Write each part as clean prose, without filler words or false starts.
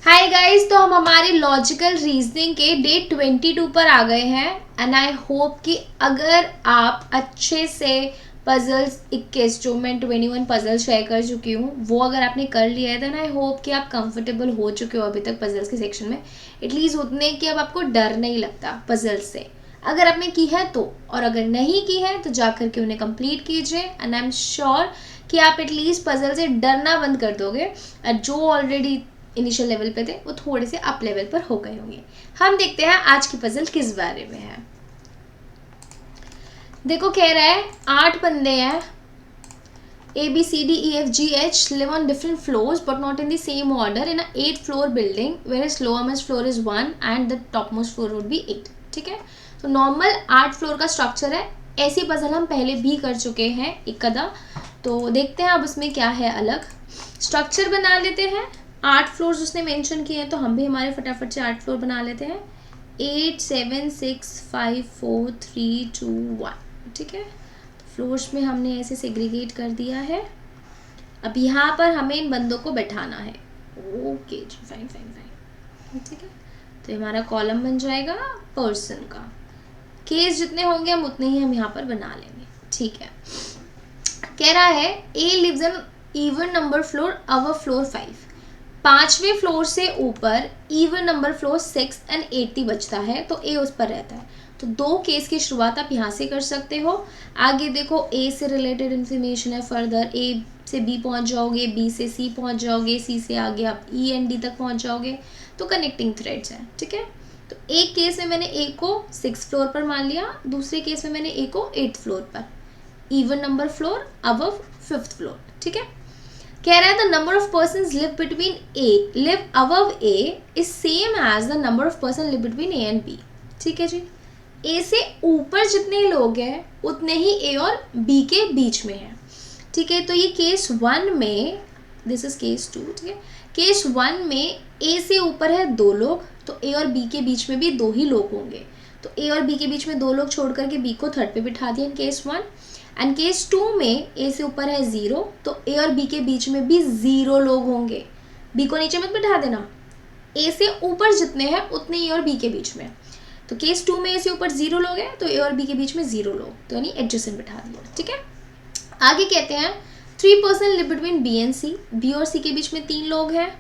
Hi guys, तो हम हमारे लॉजिकल रीजनिंग के डे 22 पर आ गए हैं एंड आई होप कि अगर आप अच्छे से पजल्स 21 जो मैं 21 पजल शेयर कर चुकी हूँ वो अगर आपने कर लिया है देन आई होप कि आप कंफर्टेबल हो चुके हो अभी तक पजल्स के सेक्शन में, एटलीस्ट उतने कि अब आपको डर नहीं लगता पजल्स से। अगर आपने की है तो, और अगर नहीं की है तो जाकर के उन्हें कंप्लीट कीजिए एंड आई एम श्योर कि आप एटलीस्ट पजल से डरना बंद कर दोगे और जो ऑलरेडी इनिशियल लेवल पे थे वो थोड़े से अप लेवल पर हो गए होंगे। हम देखते हैं आज की पजल किस बारे में है। देखो कह रहा है 8 बंदे हैं, A B C D E F G H live on different floors but not in the same order in a 8-floor building whereas lowest floor is 1 and the topmost floor would be 8। ठीक है, तो normal 8 floor का structure है। ऐसी puzzle हम पहले भी कर चुके हैं एक कदा, तो देखते हैं अब उसमें क्या है अलग। स्ट्रक्चर बना लेते हैं। 8 फ्लोर्स उसने मेंशन किए हैं तो हम भी हमारे फटाफट से 8 फ्लोर बना लेते हैं। 8 7 6 5 4 3 2 1। ठीक है, फ्लोर्स में हमने ऐसे सेग्रीगेट कर दिया है। अब यहाँ पर हमें इन बंदों को बैठाना है। ओके जी, फाइन फाइन फाइन। ठीक है, तो हमारा कॉलम बन जाएगा पर्सन का। केस जितने होंगे हम उतने ही हम यहाँ पर बना लेंगे। ठीक है, कह रहा है A lives an even number floor over floor 5। 5वें फ्लोर से ऊपर इवन नंबर फ्लोर 6 एंड 8 ही बचता है तो ए उस पर रहता है। तो दो केस की शुरुआत आप यहाँ से कर सकते हो। आगे देखो ए से रिलेटेड इन्फॉर्मेशन है, फर्दर ए से बी पहुँच जाओगे, बी से सी पहुँच जाओगे, सी से आगे आप ई एंड डी तक पहुँच जाओगे। तो कनेक्टिंग थ्रेड्स हैं। ठीक है, तो एक केस में मैंने ए को 6 फ्लोर पर मान लिया, दूसरे केस में मैंने ए को 8 फ्लोर पर। Even number floor above 5th floor. ठीक है, कह रहा है the number of person live above A is same as the number of person live between A and B. ठीक है जी, ए से ऊपर जितने लोग हैं उतने ही ए और बी के बीच में हैं। ठीक है, तो ये केस 1 में, दिस इज केस 2। ठीक है, केस 1 में ए से ऊपर है 2 लोग तो ए और बी के बीच में भी 2 ही लोग होंगे। तो ए और बी के बीच में 2 लोग छोड़ करके बी को 3rd पे बिठा दिया इन केस 1। एंड केस 2 में ए से ऊपर है 0 तो ए और बी के बीच में भी 0 लोग होंगे। बी को नीचे मत बिठा देना, ए से ऊपर जितने हैं उतने ए और बी के बीच में। तो केस 2 में ए से ऊपर 0 लोग हैं तो ए और बी के बीच में 0 लोग, तो यानी एडजेसेंट बिठा दिया। ठीक है, आगे कहते हैं 3 person live between B and C. B और सी के बीच में 3 लोग हैं।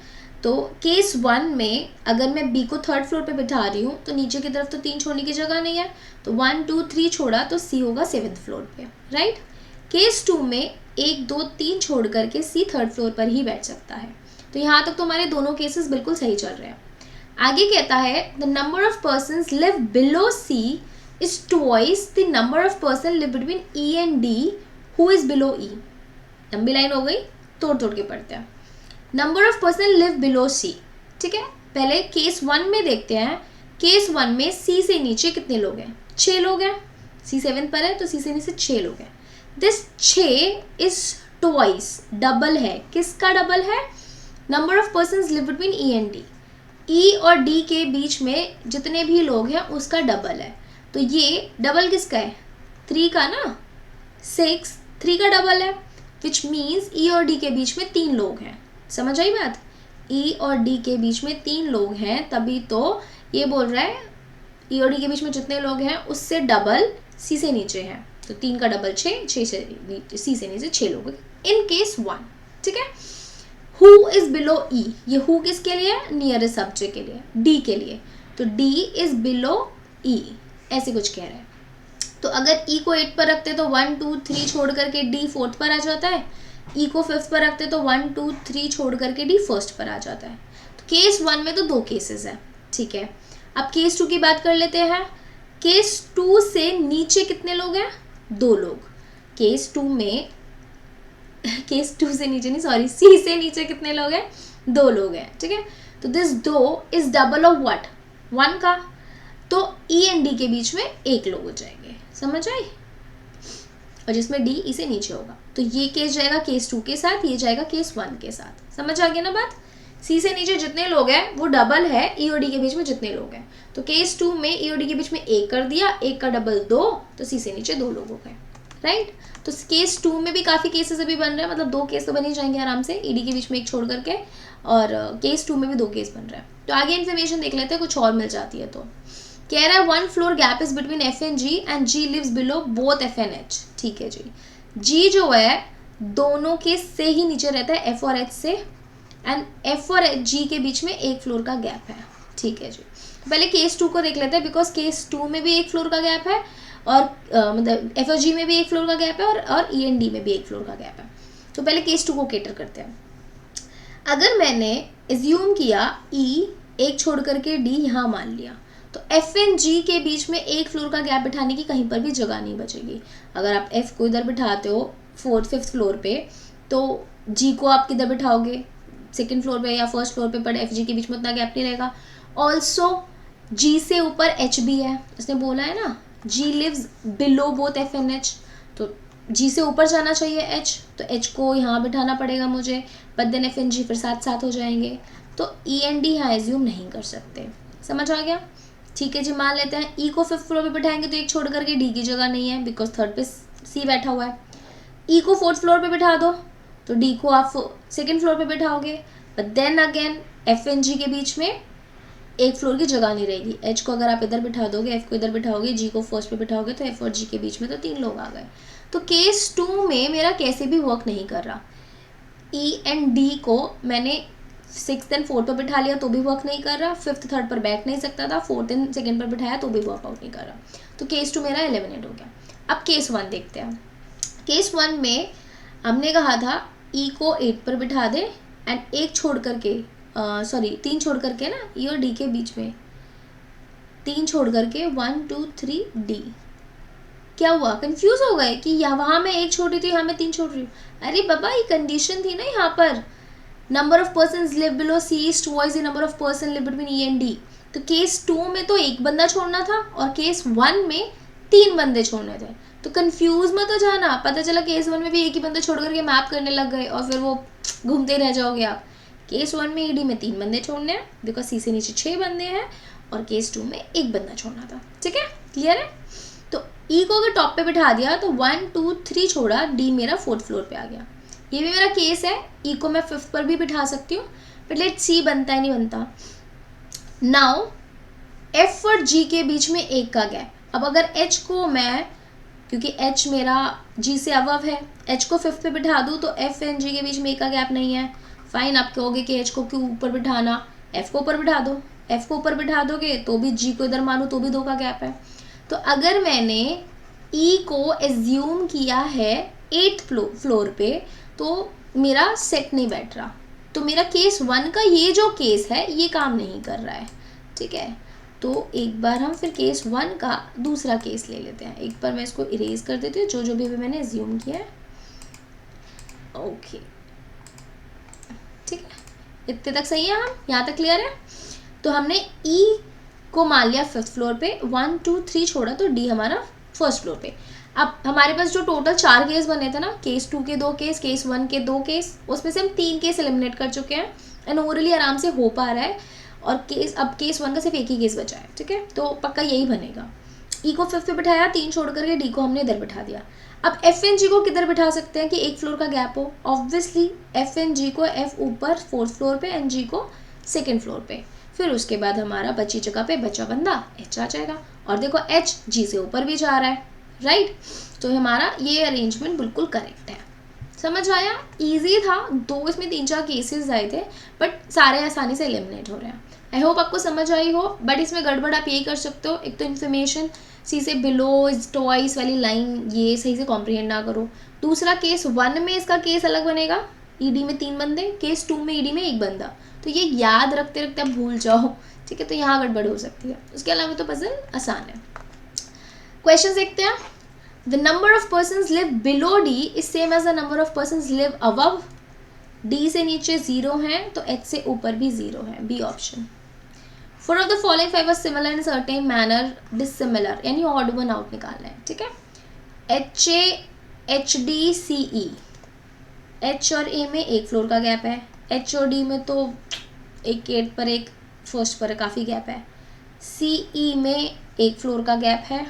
तो केस 1 में अगर मैं बी को 3rd फ्लोर पे बिठा रही हूँ तो नीचे की तरफ तो 3 छोड़ने की जगह नहीं है, तो 1 2 3 छोड़ा तो सी होगा 7th फ्लोर पे, राइट। केस 2 में 1 2 3 छोड़ करके सी 3rd फ्लोर पर ही बैठ सकता है। तो यहाँ तक तो हमारे दोनों केसेस बिल्कुल सही चल रहे हैं। आगे कहता है the number of person live below C is twice the number of person live between E and D who is below E. लंबी लाइन हो गई, तोड़ तोड़ के पढ़ते हैं। Number of person live below C. ठीक है, पहले केस 1 में देखते हैं। केस 1 में सी से नीचे कितने लोग हैं? 6 लोग हैं। सी 7 पर है तो सी से नीचे 6 लोग हैं। दिस 6 इज ट्वाइस, डबल है। किसका डबल है? Number of person live between E and D. E और डी के बीच में जितने भी लोग हैं उसका डबल है। तो ये डबल किसका है? 3 का ना, 6 3 का डबल है, विच मीन्स ई और डी के बीच में 3 लोग हैं। समझ आई बात? ई और डी के बीच में 3 लोग हैं, तभी तो ये बोल रहा है ई और डी के बीच में जितने लोग हैं उससे डबल सी से नीचे हैं। तो 3 का डबल 6, 6 से नीचे, सी से नीचे 6 लोग इन केस 1। ठीक है, हु इज बिलो ई, ये हु किसके लिए? नियरेस्ट सब्जेक्ट के लिए, डी के लिए। तो डी इज बिलो ई, ऐसे कुछ कह रहा है। तो अगर ई को 8 पर रखते तो 1 2 3 छोड़ करके डी 4th पर आ जाता है। ई को 5th पर रखते तो 1 2 3 छोड़ करके डी 1st पर आ जाता है। तो केस 1 में तो 2 केसेस है। ठीक है, अब केस 2 की बात कर लेते हैं। केस 2 से नीचे कितने लोग हैं? 2 लोग। केस 2 में केस 2 से नीचे नहीं, सॉरी, सी से नीचे कितने लोग हैं? 2 लोग हैं। ठीक है, तो this 2 is double of what? 1 का। तो ई एंड डी के बीच में 1 लोग हो जाएंगे। समझ आई? और जिसमें डी ई से नीचे होगा। तो ये केस जाएगा केस 2 के साथ, ये जाएगा केस 1 के साथ। समझ आ गया ना बात? सी से नीचे जितने लोग हैं वो डबल है ई और डी के बीच में जितने लोग हैं। तो केस 2 में ई और डी के बीच में 1 कर दिया, 1 का डबल 2, तो सी से नीचे 2 लोग हो गए। राइट। तो केस 2 में भी काफ़ी केसेस अभी बन रहे हैं, मतलब 2 केस तो बन ही जाएंगे आराम से, ईडी के बीच में एक छोड़ करके, और केस 2 में भी 2 केस बन रहे हैं। तो आगे इन्फॉर्मेशन देख लेते हैं, कुछ और मिल जाती है। तो कह रहा है 1 floor gap is between F and G lives below both F and H. ठीक है जी, जी जो है दोनों के से ही नीचे रहता है, एफ और एच से, एंड एफ और जी के बीच में एक फ्लोर का गैप है। ठीक है जी, पहले केस 2 को देख लेते हैं, बिकॉज केस 2 में भी एक फ्लोर का गैप है, और मतलब एफ और जी में भी एक फ्लोर का गैप है, और ई एंड डी में भी एक फ्लोर का गैप है। तो पहले केस 2 को केटर करते हैं। अगर मैंने एज्यूम किया ई एक छोड़ करके डी यहाँ मान लिया, तो एफ एंड जी के बीच में एक फ्लोर का गैप बिठाने की कहीं पर भी जगह नहीं बचेगी। अगर आप एफ को इधर बिठाते हो 4th-5th फ्लोर पे, तो जी को आप किधर बिठाओगे, 2nd फ्लोर पे या 1st फ्लोर पे, पर एफ जी के बीच में उतना गैप नहीं रहेगा। ऑल्सो जी से ऊपर एच भी है, इसने बोला है ना G lives below both F and H, तो जी से ऊपर जाना चाहिए एच, तो एच को यहाँ बिठाना पड़ेगा मुझे, बट देन एफ एंड जी फिर साथ साथ हो जाएंगे, तो ई एंड डी यहाँ एज्यूम नहीं कर सकते। समझ आ गया? ठीक है जी, मान लेते हैं ई को 5th फ्लोर पे बिठाएंगे तो एक छोड़ करके डी की जगह नहीं है, बिकॉज 3rd पे सी बैठा हुआ है। ई को 4th फ्लोर पे बिठा दो तो डी को आप 2nd फ्लोर पे बिठाओगे, but then again F and G के बीच में एक फ्लोर की जगह नहीं रहेगी। एच को अगर आप इधर बिठा दोगे, एफ को इधर बिठाओगे, जी को 1st पे बिठाओगे, तो एफ और जी के बीच में तो 3 लोग आ गए। तो केस 2 में मेरा कैसे भी वर्क नहीं कर रहा। ई एंड डी को मैंने 6th एंड 4th पर बिठा लिया तो भी वर्क नहीं कर रहा, 5th 3rd पर बैठ नहीं सकता था, 4th एंड 2nd पर बिठाया तो भी वर्कआउट नहीं कर रहा। तो केस 2 मेरा एलिमिनेट हो गया। अब केस 1 देखते हैं। केस 1 में हमने कहा था ई को 8 पर बिठा दे, एंड एक छोड़ करके 3 छोड़ करके ना, ई और डी के बीच में 3 छोड़ करके 1 2 3 डी। क्या हुआ, कंफ्यूज हो गए कि यहाँ वहाँ मैं एक छोड़ रही थी, यहाँ मैं 3 छोड़ रही हूँ। अरे बाबा, ये कंडीशन थी ना यहाँ पर, number of person live below C is towards the number of person live between E and D. तो केस 2 में तो एक बंदा छोड़ना था, और केस 1 में 3 बंदे छोड़ने थे। तो कंफ्यूज मत हो जाना, पता चला केस 1 में भी एक ही बंदा छोड़ करके मैप करने लग गए, और फिर वो घूमते रह जाओगे आप। केस 1 में ई डी में 3 बंदे छोड़ने हैं, बिकॉज सी से नीचे 6 बंदे हैं, और केस 2 में एक बंदा छोड़ना था। ठीक है, क्लियर है? तो ई को अगर टॉप पे बिठा दिया तो 1 2 3 छोड़ा, डी मेरा 4th फ्लोर पे आ गया। ये भी मेरा केस है, ई को मैं 5th पर भी बिठा सकती हूँ, बट लेट सी बनता है नहीं बनता। नाउ एफ और जी के बीच में एक का गैप। अब अगर एच को मैं, क्योंकि एच मेरा जी से अबव है, एच को 5th पे बिठा दूँ तो एफ एंड जी के बीच में एक का गैप नहीं है। फाइन, आप कहोगे कि एच को क्यों ऊपर बिठाना, एफ को ऊपर बिठा दो। एफ को ऊपर बिठा दोगे तो भी जी को इधर मानूँ तो भी 2 का गैप है। तो अगर मैंने ई को एज्यूम किया है 8th फ्लोर पे, तो मेरा सेट नहीं बैठ रहा, तो मेरा केस 1 का ये जो केस है ये काम नहीं कर रहा है। ठीक है, तो एक बार हम फिर केस 1 का दूसरा केस ले लेते हैं। एक बार मैं इसको इरेज कर देती हूँ, जो जो भी अभी मैंने एज्यूम किया है। ओके, ठीक है, इतने तक सही है, हम यहाँ तक क्लियर है। तो हमने ई को मान लिया 5th फ्लोर पे, 1 2 3 छोड़ा तो डी हमारा 1st फ्लोर पे। अब हमारे पास जो टोटल 4 केस बने थे ना, केस 2 के 2 केस, केस 1 के 2 केस, उसमें से हम 3 केस एलिमिनेट कर चुके हैं, एंड ओवरली आराम से हो पा रहा है। और अब केस 1 का सिर्फ एक ही केस बचा है। ठीक है, तो पक्का यही बनेगा। ई को 5th पे बिठाया, 3 छोड़ करके डी को हमने इधर बिठा दिया। अब एफ एन जी को किधर बिठा सकते हैं कि एक फ्लोर का गैप हो? ऑब्वियसली एफ एन जी को एफ ऊपर 4th फ्लोर पे, एन जी को 2nd फ्लोर पे। फिर उसके बाद हमारा बची जगह पे बचा बंदा एच आ जाएगा, और देखो एच जी से ऊपर भी जा रहा है, राइट। तो हमारा ये अरेंजमेंट बिल्कुल करेक्ट है। समझ आया? इजी था, 2 इसमें 3-4 केसेस आए थे, बट सारे आसानी से एलिमिनेट हो रहे हैं। आई होप आपको समझ आई हो, बट इसमें गड़बड़ आप यही कर सकते हो, एक तो इन्फॉर्मेशन सी से बिलो इज टॉइस वाली लाइन ये सही से कॉम्प्रिहेंड ना करो। दूसरा केस 1 में इसका केस अलग बनेगा, ईडी में 3 बंदे, केस 2 में ईडी में 1 बंदा, तो ये याद रखते रखते आप भूल जाओ। ठीक है, तो यहाँ गड़बड़ हो सकती है। उसके अलावा तो पजल आसान है। क्वेश्चन देखते हैं। The number of persons live below D is same as the number of persons live above. D से नीचे 0 है तो H से ऊपर भी 0 है, B option. Four of the following five are similar in certain manner, dissimilar, यानी odd one out निकालना है। ठीक है, H A H D C E, H और A में एक फ्लोर का गैप है, H और D में तो एक 8 पर एक 1st पर काफ़ी गैप है, C E में एक फ्लोर का गैप है,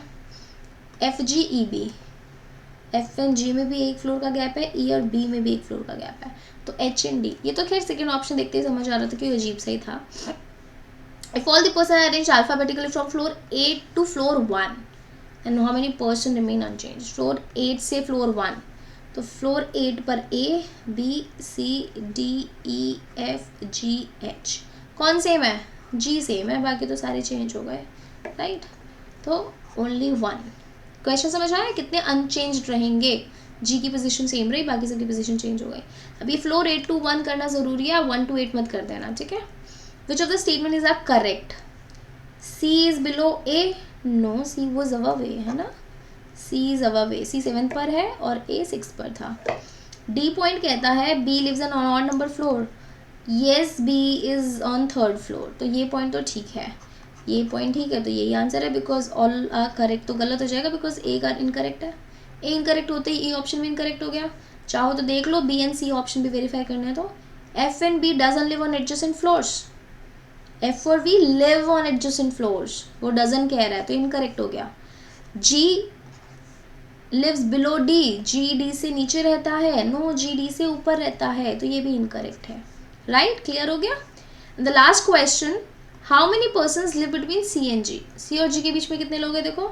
F G E B F and G में भी एक फ्लोर का गैप है, ई और बी में भी एक फ्लोर का गैप है, तो एच एंड डी। ये तो खैर सेकेंड ऑप्शन देखते ही समझ आ रहा था कि अजीब सा ही था। If all the person arrange alphabetically from floor 8 to floor 1 and how many person remain unchange. Floor 8 से फ्लोर 1, तो फ्लोर 8 पर A B C D E F G H कौन सेम है, जी सेम है, बाकी तो सारे चेंज हो गए, राइट। तो ओनली 1। क्वेश्चन समझ आया, कितने अनचेंज्ड रहेंगे, जी की पोजीशन सेम रही, बाकी सबकी पोजीशन चेंज हो गई। अभी फ्लोर 8 to 1 करना जरूरी है, 1 to 8 मत कर देना, ठीक है। Which of the statement is are correct, C is below A, no C was above A, है ना, सी इज अबव ए, सी 7 पर है और ए 6 पर था। डी पॉइंट कहता है B lives an odd number floor, yes B is on 3rd floor, तो ये पॉइंट तो ठीक है, ये पॉइंट ठीक है, तो यही आंसर है, बिकॉज ऑल आर करेक्ट तो गलत हो जाएगा, बिकॉज ए का इनकरेक्ट है, ए इनकरेक्ट होते ही ए ऑप्शन भी इनकरेक्ट हो गया। चाहो तो देख लो बी एंड सी ऑप्शन भी वेरीफाई करना है, तो F and B doesn't live on adjacent floors, F और B live on adjacent floors, वो डजंट कह रहा है, तो इनकरेक्ट हो गया। G lives below D, G D से नीचे रहता है, नो जी डी से ऊपर रहता है, तो ये भी इनकरेक्ट है, राइट, क्लियर हो गया। The last question, how many persons live between C and G, C और जी के बीच में कितने लोग हैं, देखो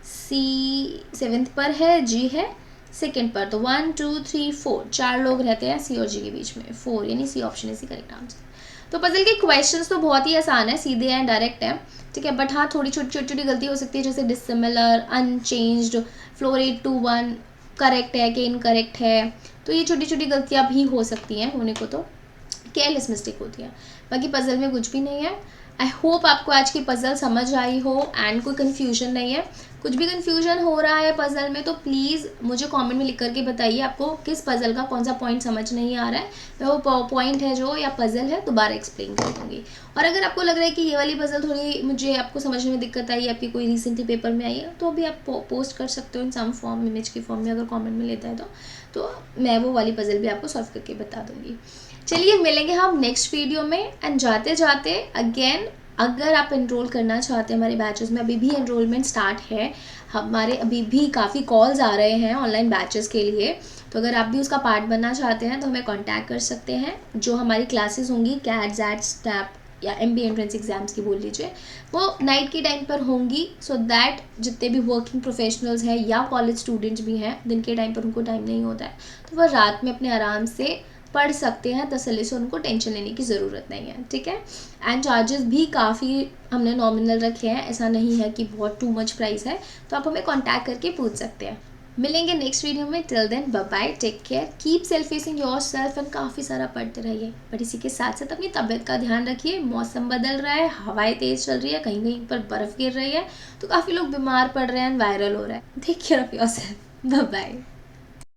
सी 7th पर है, जी है 2nd पर, तो 1 2 3 4 4 लोग रहते हैं सी और जी के बीच में, 4, यानी C option is correct answer. तो पजल के क्वेश्चंस तो बहुत ही आसान है, सीधे हैं, डायरेक्ट है, ठीक है, बट हाँ थोड़ी छोटी गलती हो सकती है, जैसे dissimilar, unchanged, floor 8 to 1 correct है कि इनकरेक्ट है, तो ये छोटी गलतियाँ भी हो सकती हैं, होने को तो केयरलेस मिस्टेक होती है, बाकी पजल में कुछ भी नहीं है। आई होप आपको आज की पजल समझ आई हो एंड कोई कन्फ्यूजन नहीं है। कुछ भी कन्फ्यूजन हो रहा है पजल में तो प्लीज़ मुझे कमेंट में लिख करके बताइए आपको किस पजल का कौन सा पॉइंट समझ नहीं आ रहा है, मैं वो पॉइंट है जो या पजल है दोबारा एक्सप्लेन कर दूँगी। और अगर आपको लग रहा है कि ये वाली पजल थोड़ी मुझे आपको समझने में दिक्कत आई, आपकी कोई रिसेंटली पेपर में आई है, तो अभी आप पोस्ट कर सकते हो इन सम फॉर्म, इमेज की फॉर्म में, अगर कॉमेंट में लेता है तो मैं वो वाली पजल भी आपको सॉल्व करके बता दूँगी। चलिए मिलेंगे हम नेक्स्ट वीडियो में। एंड जाते जाते अगेन, अगर आप एनरोल करना चाहते हैं हमारे बैचेस में, अभी भी एनरोलमेंट स्टार्ट है, हमारे अभी भी काफ़ी कॉल्स आ रहे हैं ऑनलाइन बैचेस के लिए, तो अगर आप भी उसका पार्ट बनना चाहते हैं तो हमें कांटेक्ट कर सकते हैं। जो हमारी क्लासेस होंगी कैट जैट स्टैप या MBA एंट्रेंस एग्जाम्स की बोल लीजिए, वो नाइट के टाइम पर होंगी, सो दैट जितने भी वर्किंग प्रोफेशनल्स हैं या कॉलेज स्टूडेंट्स भी हैं, दिन के टाइम पर उनको टाइम नहीं होता है, तो वह रात में अपने आराम से पढ़ सकते हैं तसल्ली से, उनको टेंशन लेने की ज़रूरत नहीं है, ठीक है। एंड चार्जेस भी काफ़ी हमने नॉमिनल रखे हैं, ऐसा नहीं है कि बहुत टू मच प्राइस है, तो आप हमें कांटेक्ट करके पूछ सकते हैं। मिलेंगे नेक्स्ट वीडियो में, till then bye bye, take care, keep self facing yourself and काफ़ी सारा पढ़ते रहिए, बट इसी के साथ साथ अपनी तबीयत का ध्यान रखिए। मौसम बदल रहा है, हवाएं तेज़ चल रही है, कहीं कहीं पर बर्फ़ गिर रही है, तो काफ़ी लोग बीमार पड़ रहे हैं, वायरल हो रहा है। Take care of yourself, bye bye.